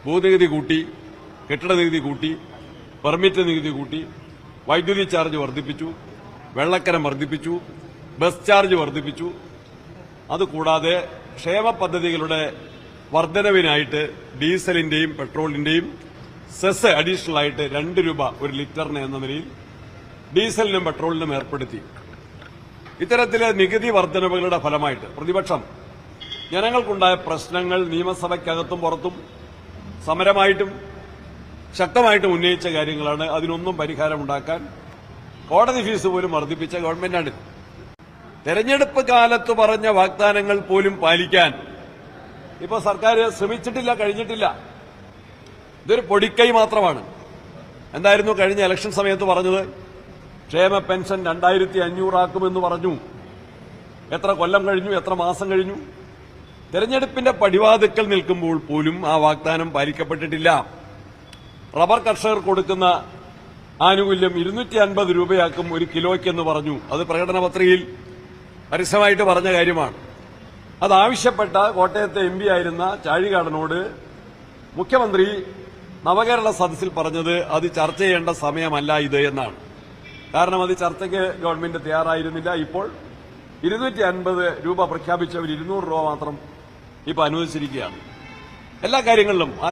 ഭൂനികുതി കൂട്ടി, കെട്ടിട നികുതി കൂട്ടി, പെർമിറ്റ് നികുതി കൂട്ടി, വൈദ്യുതി ചാർജ് വർദ്ധിപ്പിച്ചു, വെള്ളക്കരം വർദ്ധിപ്പിച്ചു, ബസ് ചാർജ് വർദ്ധിപ്പിച്ചു. അതുകൂടാതെ ക്ഷേമ പദ്ധതികളുടെ വർധനവിനായിട്ട് ഡീസലിന്റെയും പെട്രോളിന്റെയും സെസ് അഡീഷണൽ ആയിട്ട് 2 രൂപ ഒരു ലിറ്ററിന് എന്ന നിലയിൽ ഡീസലിനും പെട്രോളിനും ഏർപ്പെടുത്തി. ഇത്തരത്തിലെ നികുതി വർധനവുകളുടെ ഫലമായിട്ട് പ്രതിപക്ഷം ജനങ്ങൾക്കുണ്ടായ പ്രശ്നങ്ങൾ നിയമസഭയ്ക്കകത്തും പുറത്തും സമരമായിട്ടും ശക്തമായിട്ടും ഉന്നയിച്ച കാര്യങ്ങളാണ്. അതിനൊന്നും പരിഹാരമുണ്ടാക്കാൻ കോടതി ഫീസ് പോലും വർദ്ധിപ്പിച്ച ഗവൺമെന്റാണ്. തെരഞ്ഞെടുപ്പ് കാലത്ത് പറഞ്ഞ വാഗ്ദാനങ്ങൾ പോലും പാലിക്കാൻ ഇപ്പൊ സർക്കാർ ശ്രമിച്ചിട്ടില്ല, കഴിഞ്ഞിട്ടില്ല. ഇതൊരു പൊടിക്കൈ മാത്രമാണ്. എന്തായിരുന്നു കഴിഞ്ഞ ഇലക്ഷൻ സമയത്ത് പറഞ്ഞത്? ക്ഷേമ പെൻഷൻ 2500 ആക്കുമെന്ന് പറഞ്ഞു. എത്ര കൊല്ലം കഴിഞ്ഞു, എത്ര മാസം കഴിഞ്ഞു? തെരഞ്ഞെടുപ്പിന്റെ പടിവാതിക്കൽ നിൽക്കുമ്പോൾ പോലും ആ വാഗ്ദാനം പാലിക്കപ്പെട്ടിട്ടില്ല. റബ്ബർ കർഷകർ കൊടുക്കുന്ന ആനുകൂല്യം 250 രൂപയാക്കും ഒരു കിലോയ്ക്കെന്ന് പറഞ്ഞു. അത് പ്രകടന പത്രികയിൽ പരസ്യമായിട്ട് പറഞ്ഞ കാര്യമാണ്. അതാവശ്യപ്പെട്ട കോട്ടയത്തെ എം പി ആയിരുന്ന ചാഴികാടനോട് മുഖ്യമന്ത്രി നവകേരള സദസ്സിൽ പറഞ്ഞത് അത് ചർച്ച ചെയ്യേണ്ട സമയമല്ല ഇത് എന്നാണ്. കാരണം അത് ചർച്ചയ്ക്ക് ഗവൺമെന്റ് തയ്യാറായിരുന്നില്ല. ഇപ്പോൾ 250 രൂപ പ്രഖ്യാപിച്ചവർ 200 രൂപ മാത്രം ഇപ്പൊ അനുവദിച്ചിരിക്കുകയാണ്. എല്ലാ കാര്യങ്ങളിലും